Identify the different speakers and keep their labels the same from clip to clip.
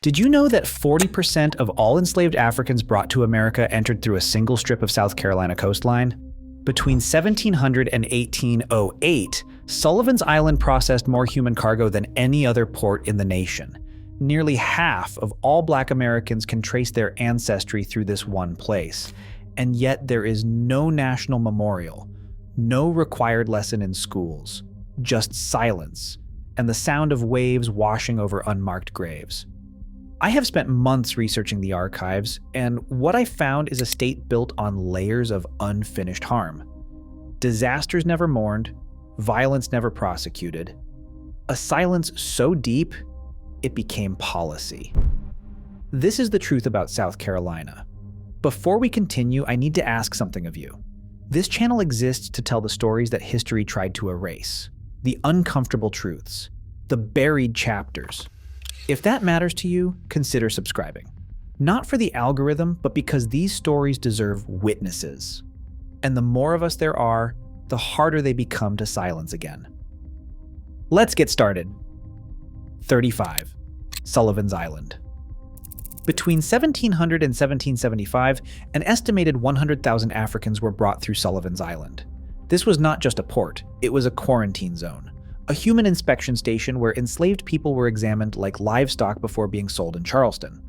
Speaker 1: Did you know that 40% of all enslaved Africans brought to America entered through a single strip of South Carolina coastline? Between 1700 and 1808, Sullivan's Island processed more human cargo than any other port in the nation. Nearly half of all Black Americans can trace their ancestry through this one place, and yet there is no national memorial, no required lesson in schools, just silence and the sound of waves washing over unmarked graves. I have spent months researching the archives, and what I found is a state built on layers of unfinished harm. Disasters never mourned, violence never prosecuted, a silence so deep it became policy. This is the truth about South Carolina. Before we continue, I need to ask something of you. This channel exists to tell the stories that history tried to erase, the uncomfortable truths, the buried chapters. If that matters to you, consider subscribing. Not for the algorithm, but because these stories deserve witnesses. And the more of us there are, the harder they become to silence again. Let's get started. 35. Sullivan's Island. Between 1700 and 1775, an estimated 100,000 Africans were brought through Sullivan's Island. This was not just a port, it was a quarantine zone, a human inspection station where enslaved people were examined like livestock before being sold in Charleston.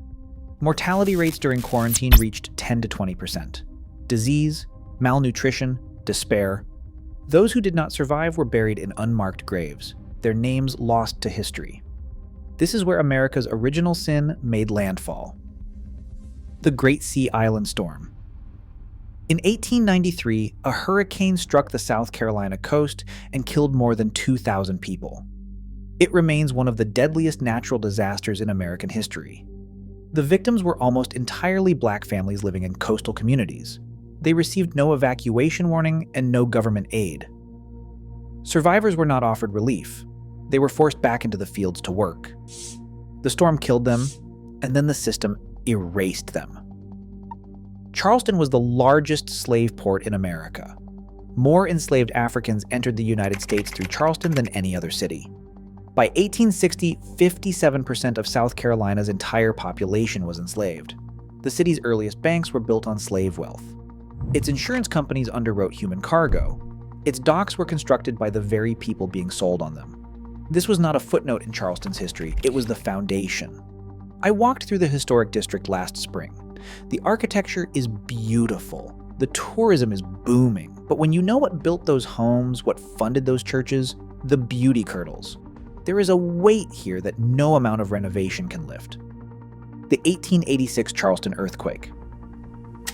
Speaker 1: Mortality rates during quarantine reached 10 to 20%. Disease, malnutrition, despair. Those who did not survive were buried in unmarked graves, their names lost to history. This is where America's original sin made landfall. The Great Sea Island Storm. In 1893, a hurricane struck the South Carolina coast and killed more than 2,000 people. It remains one of the deadliest natural disasters in American history. The victims were almost entirely Black families living in coastal communities. They received no evacuation warning and no government aid. Survivors were not offered relief. They were forced back into the fields to work. The storm killed them, and then the system erased them. Charleston was the largest slave port in America. More enslaved Africans entered the United States through Charleston than any other city. By 1860, 57% of South Carolina's entire population was enslaved. The city's earliest banks were built on slave wealth. Its insurance companies underwrote human cargo. Its docks were constructed by the very people being sold on them. This was not a footnote in Charleston's history, it was the foundation. I walked through the historic district last spring. The architecture is beautiful. The tourism is booming. But when you know what built those homes, what funded those churches, the beauty curdles. There is a weight here that no amount of renovation can lift. The 1886 Charleston earthquake.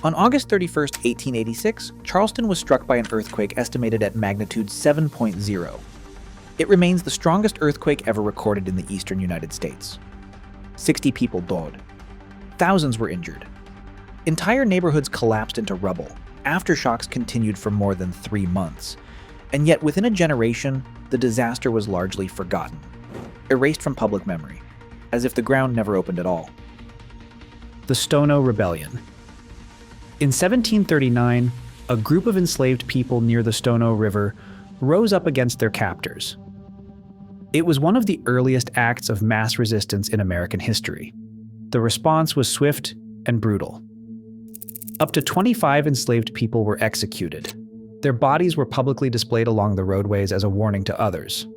Speaker 1: On August 31st, 1886, Charleston was struck by an earthquake estimated at magnitude 7.0. It remains the strongest earthquake ever recorded in the eastern United States. 60 people died. Thousands were injured. Entire neighborhoods collapsed into rubble. Aftershocks continued for more than 3 months. And yet within a generation, the disaster was largely forgotten, erased from public memory, as if the ground never opened at all. The Stono Rebellion. In 1739, a group of enslaved people near the Stono River rose up against their captors. It was one of the earliest acts of mass resistance in American history. The response was swift and brutal. Up to 25 enslaved people were executed. Their bodies were publicly displayed along the roadways as a warning to others.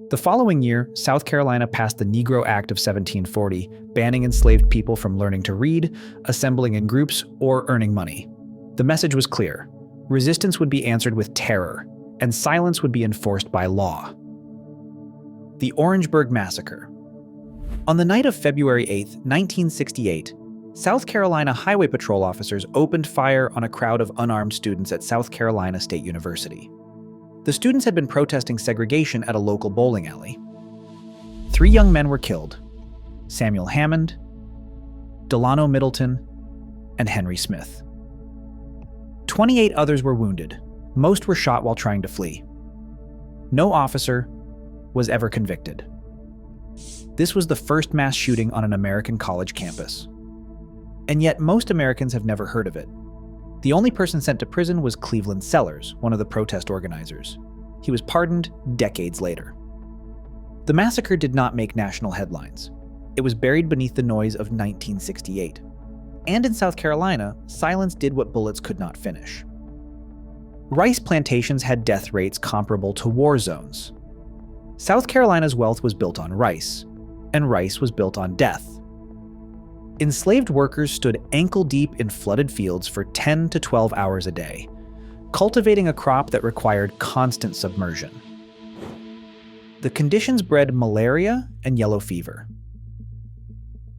Speaker 1: The following year, South Carolina passed the Negro Act of 1740, banning enslaved people from learning to read, assembling in groups, or earning money. The message was clear. Resistance would be answered with terror, and silence would be enforced by law. The Orangeburg Massacre. On the night of February 8, 1968, South Carolina Highway Patrol officers opened fire on a crowd of unarmed students at South Carolina State University. The students had been protesting segregation at a local bowling alley. 3 young men were killed: Samuel Hammond, Delano Middleton, and Henry Smith. 28 others were wounded. Most were shot while trying to flee. No officer was ever convicted. This was the first mass shooting on an American college campus. And yet most Americans have never heard of it. The only person sent to prison was Cleveland Sellers, one of the protest organizers. He was pardoned decades later. The massacre did not make national headlines. It was buried beneath the noise of 1968. And in South Carolina, silence did what bullets could not finish. Rice plantations had death rates comparable to war zones. South Carolina's wealth was built on rice, and rice was built on death. Enslaved workers stood ankle-deep in flooded fields for 10 to 12 hours a day, cultivating a crop that required constant submersion. The conditions bred malaria and yellow fever.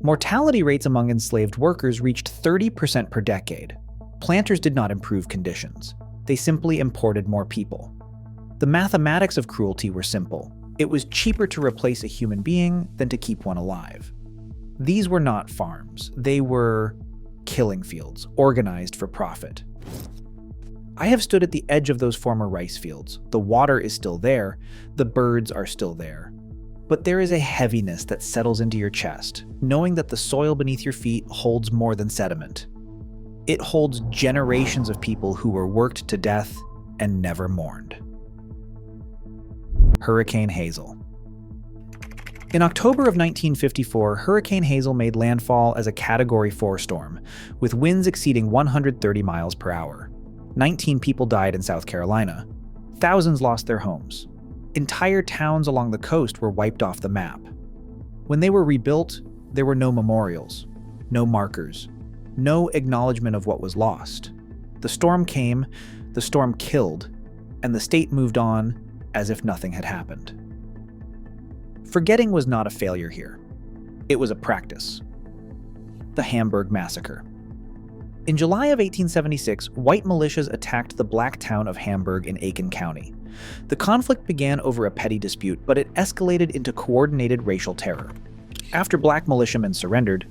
Speaker 1: Mortality rates among enslaved workers reached 30% per decade. Planters did not improve conditions. They simply imported more people. The mathematics of cruelty were simple. It was cheaper to replace a human being than to keep one alive. These were not farms. They were killing fields, organized for profit. I have stood at the edge of those former rice fields. The water is still there. The birds are still there. But there is a heaviness that settles into your chest, knowing that the soil beneath your feet holds more than sediment. It holds generations of people who were worked to death and never mourned. Hurricane Hazel. In October of 1954, Hurricane Hazel made landfall as a Category 4 storm, with winds exceeding 130 miles per hour. 19 people died in South Carolina. Thousands lost their homes. Entire towns along the coast were wiped off the map. When they were rebuilt, there were no memorials, no markers, no acknowledgement of what was lost. The storm came, the storm killed, and the state moved on as if nothing had happened. Forgetting was not a failure here. It was a practice. The Hamburg Massacre. In July of 1876, white militias attacked the black town of Hamburg in Aiken County. The conflict began over a petty dispute, but it escalated into coordinated racial terror. After black militiamen surrendered,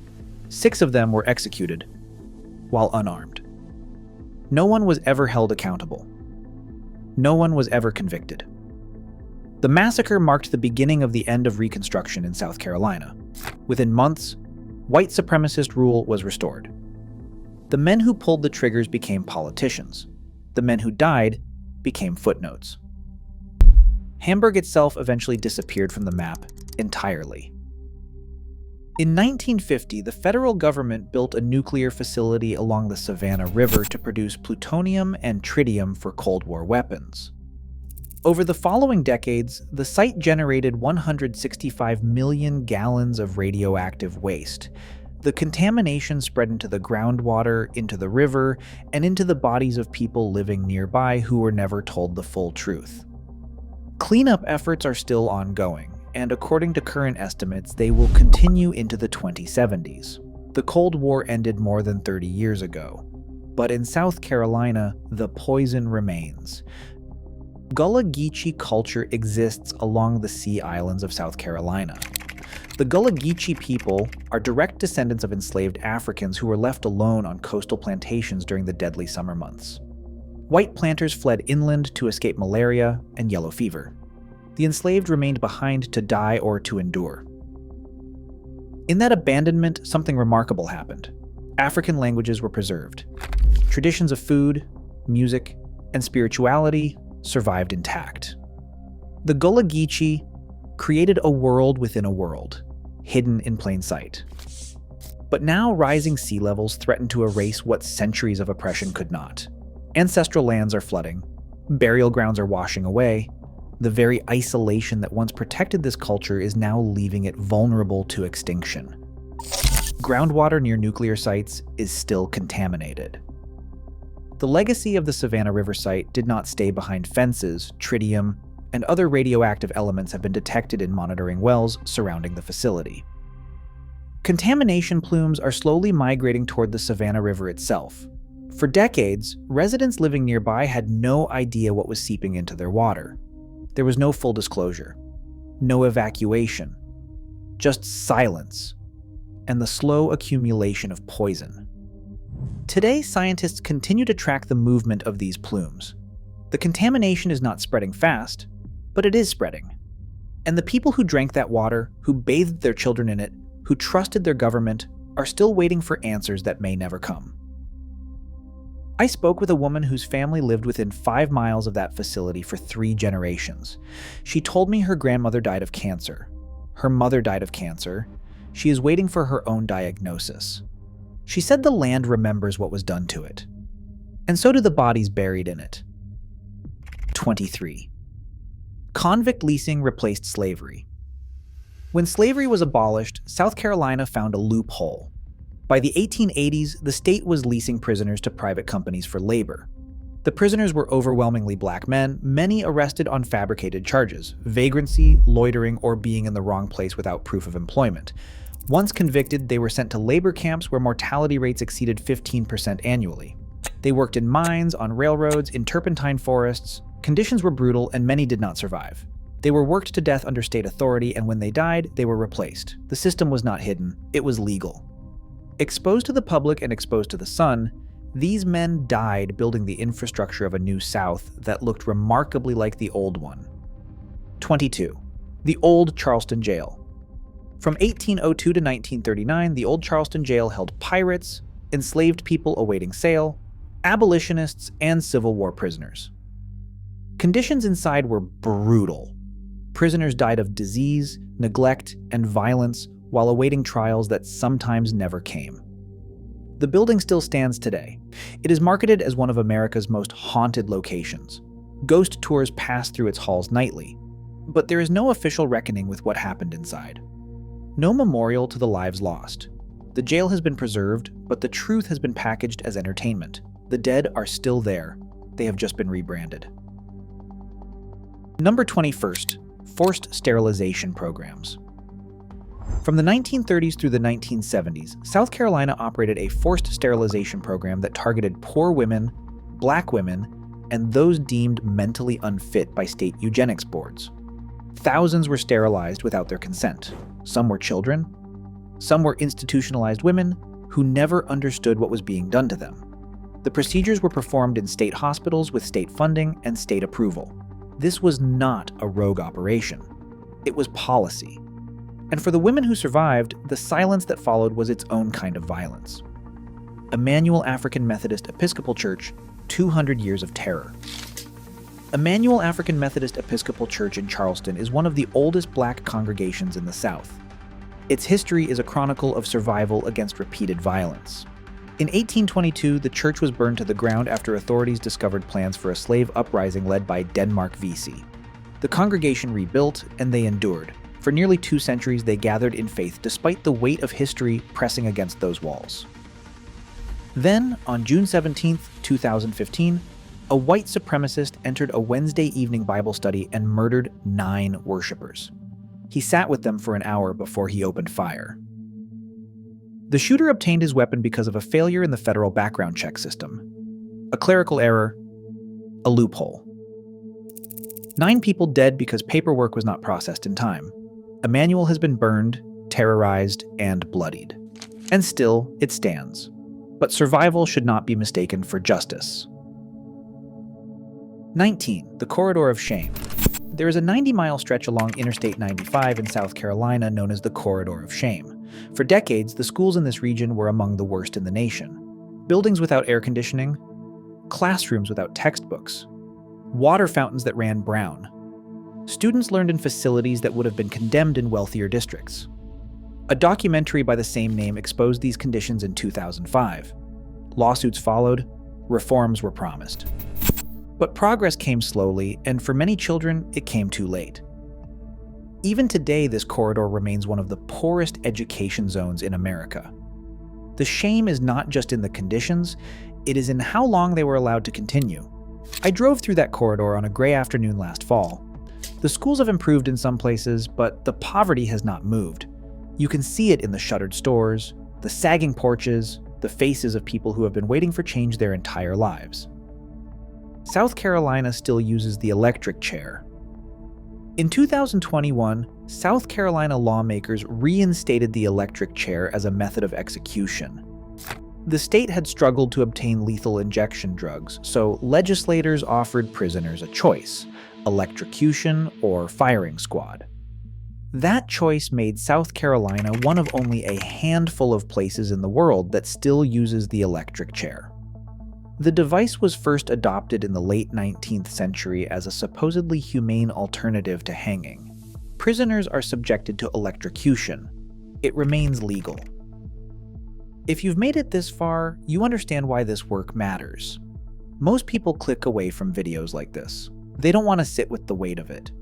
Speaker 1: 6 of them were executed, while unarmed. No one was ever held accountable. No one was ever convicted. The massacre marked the beginning of the end of Reconstruction in South Carolina. Within months, white supremacist rule was restored. The men who pulled the triggers became politicians. The men who died became footnotes. Hamburg itself eventually disappeared from the map entirely. In 1950, the federal government built a nuclear facility along the Savannah River to produce plutonium and tritium for Cold War weapons. Over the following decades, the site generated 165 million gallons of radioactive waste. The contamination spread into the groundwater, into the river, and into the bodies of people living nearby who were never told the full truth. Cleanup efforts are still ongoing, and according to current estimates, they will continue into the 2070s. The Cold War ended more than 30 years ago. But in South Carolina, the poison remains. Gullah Geechee culture exists along the Sea Islands of South Carolina. The Gullah Geechee people are direct descendants of enslaved Africans who were left alone on coastal plantations during the deadly summer months. White planters fled inland to escape malaria and yellow fever. The enslaved remained behind to die or to endure. In that abandonment, something remarkable happened. African languages were preserved. Traditions of food, music, and spirituality survived intact. The Gullah Geechee created a world within a world, hidden in plain sight. But now rising sea levels threaten to erase what centuries of oppression could not. Ancestral lands are flooding, burial grounds are washing away. The very isolation that once protected this culture is now leaving it vulnerable to extinction. Groundwater near nuclear sites is still contaminated. The legacy of the Savannah River site did not stay behind fences. Tritium and other radioactive elements have been detected in monitoring wells surrounding the facility. Contamination plumes are slowly migrating toward the Savannah River itself. For decades, residents living nearby had no idea what was seeping into their water. There was no full disclosure, no evacuation, just silence, and the slow accumulation of poison. Today, scientists continue to track the movement of these plumes. The contamination is not spreading fast, but it is spreading. And the people who drank that water, who bathed their children in it, who trusted their government, are still waiting for answers that may never come. I spoke with a woman whose family lived within 5 miles of that facility for 3 generations. She told me her grandmother died of cancer. Her mother died of cancer. She is waiting for her own diagnosis. She said the land remembers what was done to it, and so do the bodies buried in it. 23. Convict leasing replaced slavery. When slavery was abolished, South Carolina found a loophole. By the 1880s, the state was leasing prisoners to private companies for labor. The prisoners were overwhelmingly black men, many arrested on fabricated charges: vagrancy, loitering, or being in the wrong place without proof of employment. Once convicted, they were sent to labor camps where mortality rates exceeded 15% annually. They worked in mines, on railroads, in turpentine forests. Conditions were brutal, and many did not survive. They were worked to death under state authority, and when they died, they were replaced. The system was not hidden, it was legal. Exposed to the public and exposed to the sun, these men died building the infrastructure of a new South that looked remarkably like the old one. 22. The Old Charleston Jail. From 1802 to 1939, the Old Charleston Jail held pirates, enslaved people awaiting sale, abolitionists, and Civil War prisoners. Conditions inside were brutal. Prisoners died of disease, neglect, and violence while awaiting trials that sometimes never came. The building still stands today. It is marketed as one of America's most haunted locations. Ghost tours pass through its halls nightly, but there is no official reckoning with what happened inside. No memorial to the lives lost. The jail has been preserved, but the truth has been packaged as entertainment. The dead are still there. They have just been rebranded. Number 21st, forced sterilization programs. From the 1930s through the 1970s, South Carolina operated a forced sterilization program that targeted poor women, black women, and those deemed mentally unfit by state eugenics boards. Thousands were sterilized without their consent. Some were children. Some were institutionalized women who never understood what was being done to them. The procedures were performed in state hospitals with state funding and state approval. This was not a rogue operation. It was policy. And for the women who survived, the silence that followed was its own kind of violence. Emmanuel African Methodist Episcopal Church, 200 Years of Terror. Emmanuel African Methodist Episcopal Church in Charleston is one of the oldest black congregations in the South. Its history is a chronicle of survival against repeated violence. In 1822, the church was burned to the ground after authorities discovered plans for a slave uprising led by Denmark Vesey. The congregation rebuilt, and they endured. For nearly 2 centuries, they gathered in faith despite the weight of history pressing against those walls. Then, on June 17, 2015, a white supremacist entered a Wednesday evening Bible study and murdered 9 worshipers. He sat with them for an hour before he opened fire. The shooter obtained his weapon because of a failure in the federal background check system. A clerical error, a loophole. 9 people dead because paperwork was not processed in time. Emmanuel has been burned, terrorized, and bloodied. And still, it stands. But survival should not be mistaken for justice. 19. The Corridor of Shame. There is a 90-mile stretch along Interstate 95 in South Carolina known as the Corridor of Shame. For decades, the schools in this region were among the worst in the nation. Buildings without air conditioning, classrooms without textbooks, water fountains that ran brown. Students learned in facilities that would have been condemned in wealthier districts. A documentary by the same name exposed these conditions in 2005. Lawsuits followed, reforms were promised. But progress came slowly, and for many children, it came too late. Even today, this corridor remains one of the poorest education zones in America. The shame is not just in the conditions, it is in how long they were allowed to continue. I drove through that corridor on a gray afternoon last fall. The schools have improved in some places, but the poverty has not moved. You can see it in the shuttered stores, the sagging porches, the faces of people who have been waiting for change their entire lives. South Carolina still uses the electric chair. In 2021, South Carolina lawmakers reinstated the electric chair as a method of execution. The state had struggled to obtain lethal injection drugs, so legislators offered prisoners a choice: electrocution or firing squad. That choice made South Carolina one of only a handful of places in the world that still uses the electric chair. The device was first adopted in the late 19th century as a supposedly humane alternative to hanging. Prisoners are subjected to electrocution. it remains legal. If you've made it this far, you understand why this work matters. Most people click away from videos like this. They don't want to sit with the weight of it.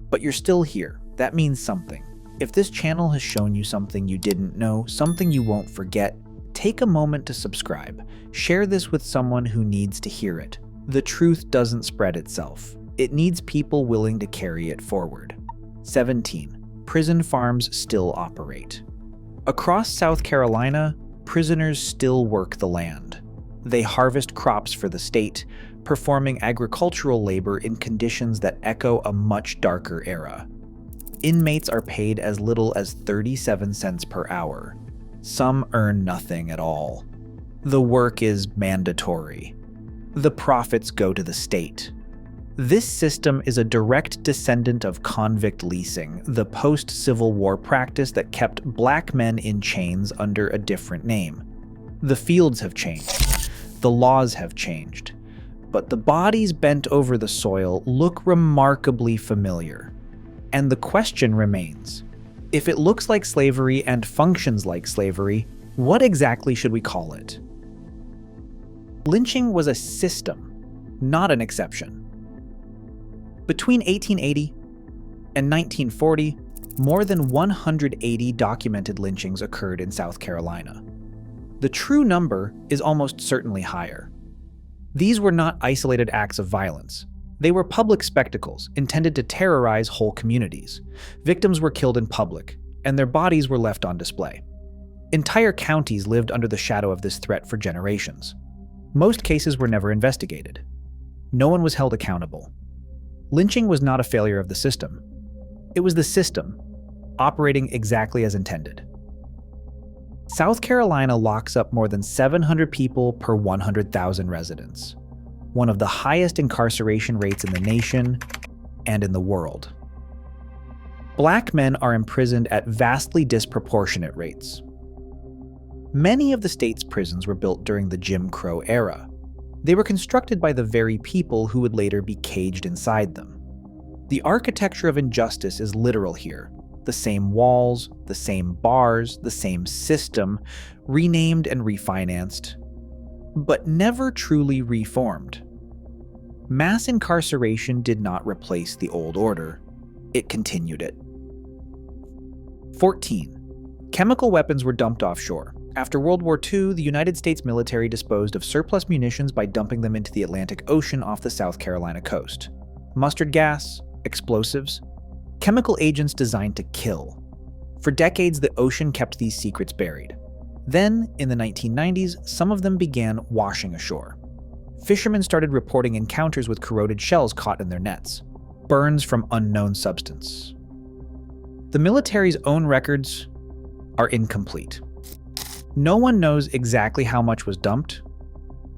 Speaker 1: But you're still here. That means something. If this channel has shown you something you didn't know, something you won't forget, take a moment to subscribe. Share this with someone who needs to hear it. The truth doesn't spread itself. It needs people willing to carry it forward. 17. Prison farms still operate. Across South Carolina, prisoners still work the land. They harvest crops for the state, performing agricultural labor in conditions that echo a much darker era. Inmates are paid as little as 37 cents per hour. Some earn nothing at all. The work is mandatory. The profits go to the state. This system is a direct descendant of convict leasing, the post-Civil War practice that kept black men in chains under a different name. The fields have changed. The laws have changed. But the bodies bent over the soil look remarkably familiar. And the question remains, if it looks like slavery and functions like slavery, what exactly should we call it? Lynching was a system, not an exception. Between 1880 and 1940, more than 180 documented lynchings occurred in South Carolina. The true number is almost certainly higher. These were not isolated acts of violence. They were public spectacles intended to terrorize whole communities. Victims were killed in public, and their bodies were left on display. Entire counties lived under the shadow of this threat for generations. Most cases were never investigated. No one was held accountable. Lynching was not a failure of the system. It was the system, operating exactly as intended. South Carolina locks up more than 700 people per 100,000 residents, one of the highest incarceration rates in the nation and in the world. Black men are imprisoned at vastly disproportionate rates. Many of the state's prisons were built during the Jim Crow era. They were constructed by the very people who would later be caged inside them. The architecture of injustice is literal here. The same walls, the same bars, the same system, renamed and refinanced, but never truly reformed. Mass incarceration did not replace the old order. It continued it. 14. Chemical weapons were dumped offshore. After World War II, the United States military disposed of surplus munitions by dumping them into the Atlantic Ocean off the South Carolina coast. Mustard gas, explosives, chemical agents designed to kill. For decades, the ocean kept these secrets buried. Then, in the 1990s, some of them began washing ashore. Fishermen started reporting encounters with corroded shells caught in their nets, burns from unknown substance. The military's own records are incomplete. No one knows exactly how much was dumped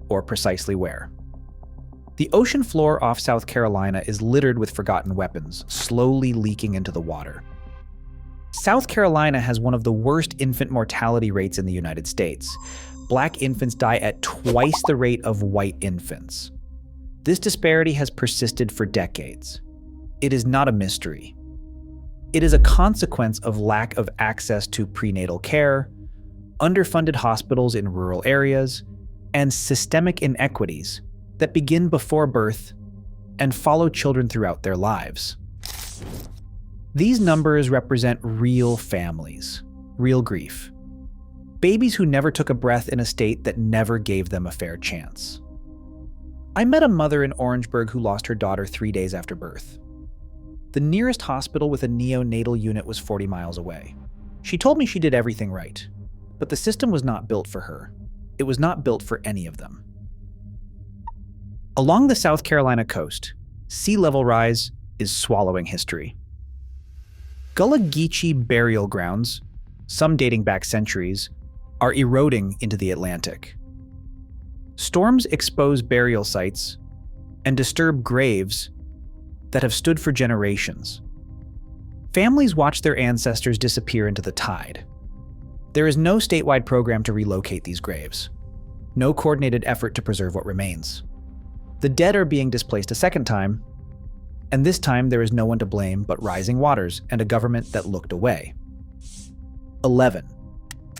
Speaker 1: or precisely where. The ocean floor off South Carolina is littered with forgotten weapons, slowly leaking into the water. South Carolina has one of the worst infant mortality rates in the United States. Black infants die at twice the rate of white infants. This disparity has persisted for decades. It is not a mystery. It is a consequence of lack of access to prenatal care, underfunded hospitals in rural areas, and systemic inequities that begin before birth and follow children throughout their lives. These numbers represent real families, real grief. Babies who never took a breath in a state that never gave them a fair chance. I met a mother in Orangeburg who lost her daughter 3 days after birth. The nearest hospital with a neonatal unit was 40 miles away. She told me she did everything right, but the system was not built for her. It was not built for any of them. Along the South Carolina coast, sea level rise is swallowing history. Gullah Geechee burial grounds, some dating back centuries, are eroding into the Atlantic. Storms expose burial sites and disturb graves that have stood for generations. Families watch their ancestors disappear into the tide. There is no statewide program to relocate these graves, no coordinated effort to preserve what remains. The dead are being displaced a second time, and this time there is no one to blame but rising waters and a government that looked away. 11.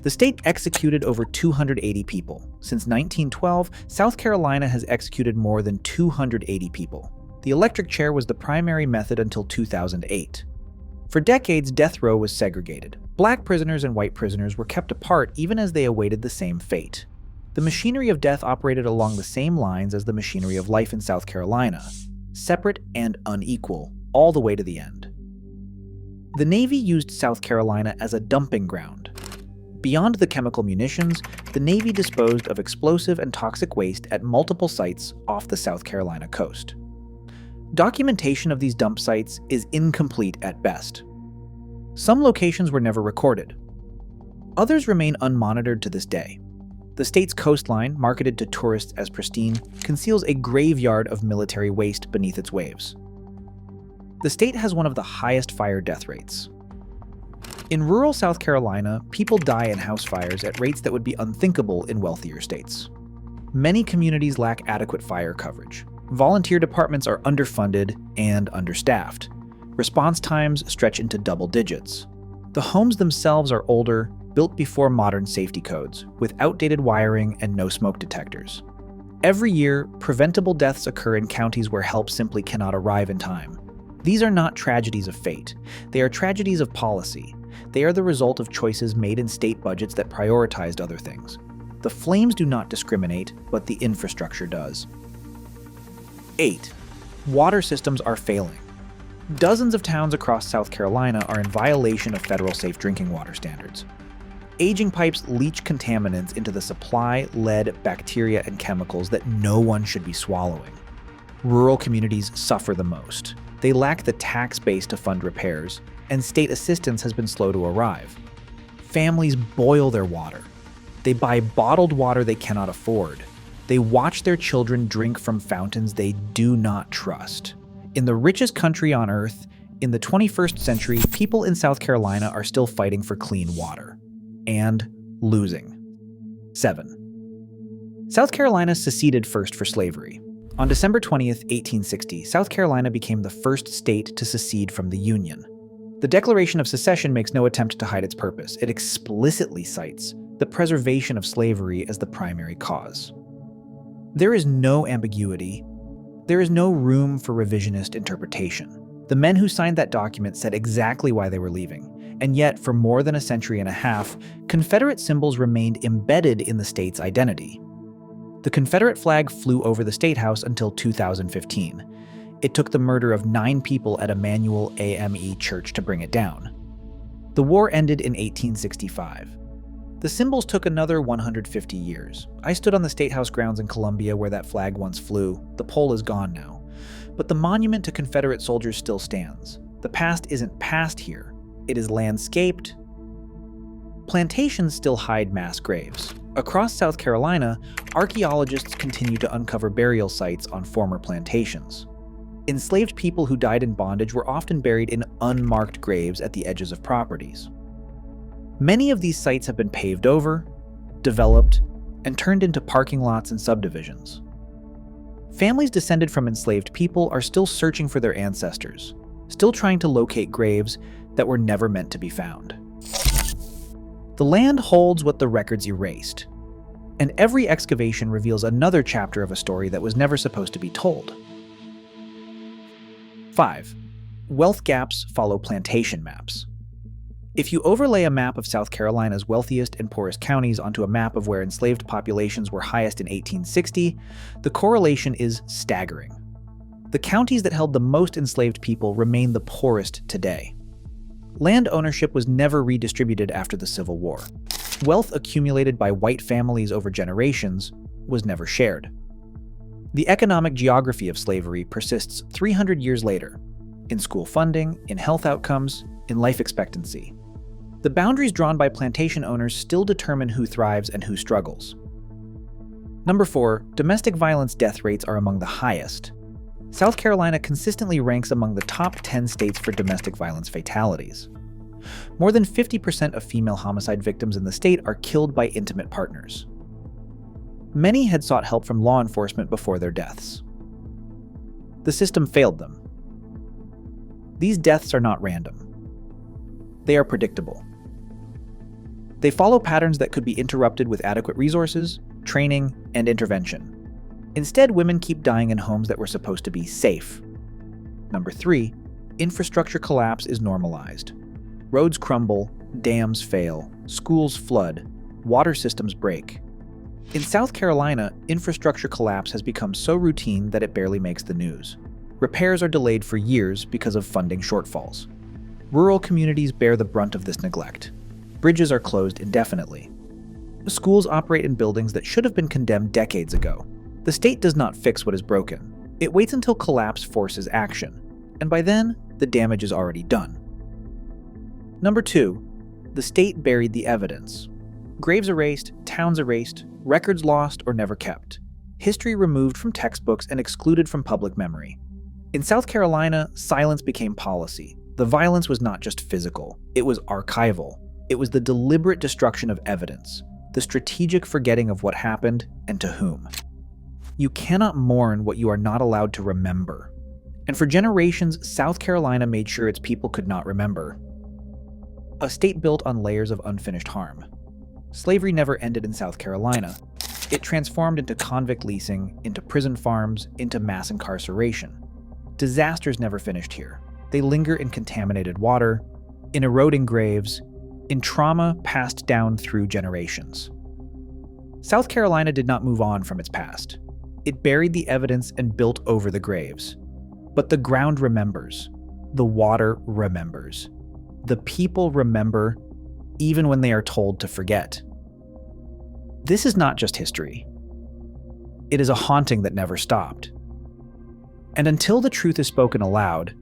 Speaker 1: The state executed over 280 people. Since 1912, South Carolina has executed more than 280 people. The electric chair was the primary method until 2008. For decades, death row was segregated. Black prisoners and white prisoners were kept apart even as they awaited the same fate. The machinery of death operated along the same lines as the machinery of life in South Carolina, separate and unequal, all the way to the end. The Navy used South Carolina as a dumping ground. Beyond the chemical munitions, the Navy disposed of explosive and toxic waste at multiple sites off the South Carolina coast. Documentation of these dump sites is incomplete at best. Some locations were never recorded. Others remain unmonitored to this day. The state's coastline, marketed to tourists as pristine, conceals a graveyard of military waste beneath its waves. The state has one of the highest fire death rates. In rural South Carolina, people die in house fires at rates that would be unthinkable in wealthier states. Many communities lack adequate fire coverage. Volunteer departments are underfunded and understaffed. Response times stretch into double digits. The homes themselves are older, built before modern safety codes, with outdated wiring and no smoke detectors. Every year, preventable deaths occur in counties where help simply cannot arrive in time. These are not tragedies of fate. They are tragedies of policy. They are the result of choices made in state budgets that prioritized other things. The flames do not discriminate, but the infrastructure does. 8. Water systems are failing. Dozens of towns across South Carolina are in violation of federal safe drinking water standards. Aging pipes leach contaminants into the supply, lead, bacteria, and chemicals that no one should be swallowing. Rural communities suffer the most. They lack the tax base to fund repairs, and state assistance has been slow to arrive. Families boil their water. They buy bottled water they cannot afford. They watch their children drink from fountains they do not trust. In the richest country on earth, in the 21st century, people in South Carolina are still fighting for clean water. And losing. 7. South Carolina seceded first for slavery. On December 20th, 1860, South Carolina became the first state to secede from the Union. The Declaration of Secession makes no attempt to hide its purpose. It explicitly cites the preservation of slavery as the primary cause. There is no ambiguity. There is no room for revisionist interpretation. The men who signed that document said exactly why they were leaving, and yet, for more than a century and a half, Confederate symbols remained embedded in the state's identity. The Confederate flag flew over the State House until 2015. It took the murder of 9 people at Emanuel AME Church to bring it down. The war ended in 1865. The symbols took another 150 years. I stood on the State House grounds in Columbia where that flag once flew. The pole is gone now. But the monument to Confederate soldiers still stands. The past isn't past here. It is landscaped. Plantations still hide mass graves. Across South Carolina, archaeologists continue to uncover burial sites on former plantations. Enslaved people who died in bondage were often buried in unmarked graves at the edges of properties. Many of these sites have been paved over, developed, and turned into parking lots and subdivisions. Families descended from enslaved people are still searching for their ancestors, still trying to locate graves that were never meant to be found. The land holds what the records erased, and every excavation reveals another chapter of a story that was never supposed to be told. 5. Wealth gaps follow plantation maps. If you overlay a map of South Carolina's wealthiest and poorest counties onto a map of where enslaved populations were highest in 1860, the correlation is staggering. The counties that held the most enslaved people remain the poorest today. Land ownership was never redistributed after the Civil War. Wealth accumulated by white families over generations was never shared. The economic geography of slavery persists 300 years later, in school funding, in health outcomes, in life expectancy. The boundaries drawn by plantation owners still determine who thrives and who struggles. Number 4, domestic violence death rates are among the highest. South Carolina consistently ranks among the top 10 states for domestic violence fatalities. More than 50% of female homicide victims in the state are killed by intimate partners. Many had sought help from law enforcement before their deaths. The system failed them. These deaths are not random. They are predictable. They follow patterns that could be interrupted with adequate resources, training, and intervention. Instead, women keep dying in homes that were supposed to be safe. Number 3, infrastructure collapse is normalized. Roads crumble, dams fail, schools flood, water systems break. In South Carolina, infrastructure collapse has become so routine that it barely makes the news. Repairs are delayed for years because of funding shortfalls. Rural communities bear the brunt of this neglect. Bridges are closed indefinitely. Schools operate in buildings that should have been condemned decades ago. The state does not fix what is broken. It waits until collapse forces action, and by then, the damage is already done. Number 2, the state buried the evidence. Graves erased, towns erased, records lost or never kept. History removed from textbooks and excluded from public memory. In South Carolina, silence became policy. The violence was not just physical, it was archival. It was the deliberate destruction of evidence, the strategic forgetting of what happened and to whom. You cannot mourn what you are not allowed to remember. And for generations, South Carolina made sure its people could not remember. A state built on layers of unfinished harm. Slavery never ended in South Carolina. It transformed into convict leasing, into prison farms, into mass incarceration. Disasters never finished here. They linger in contaminated water, in eroding graves, in trauma passed down through generations. South Carolina did not move on from its past. It buried the evidence and built over the graves. But the ground remembers. The water remembers. The people remember, even when they are told to forget. This is not just history. It is a haunting that never stopped. And until the truth is spoken aloud,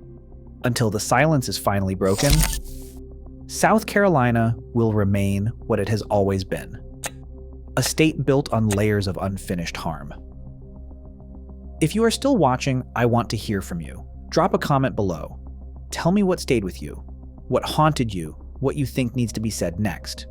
Speaker 1: until the silence is finally broken, South Carolina will remain what it has always been. A state built on layers of unfinished harm. If you are still watching, I want to hear from you. Drop a comment below. Tell me what stayed with you, what haunted you, what you think needs to be said next.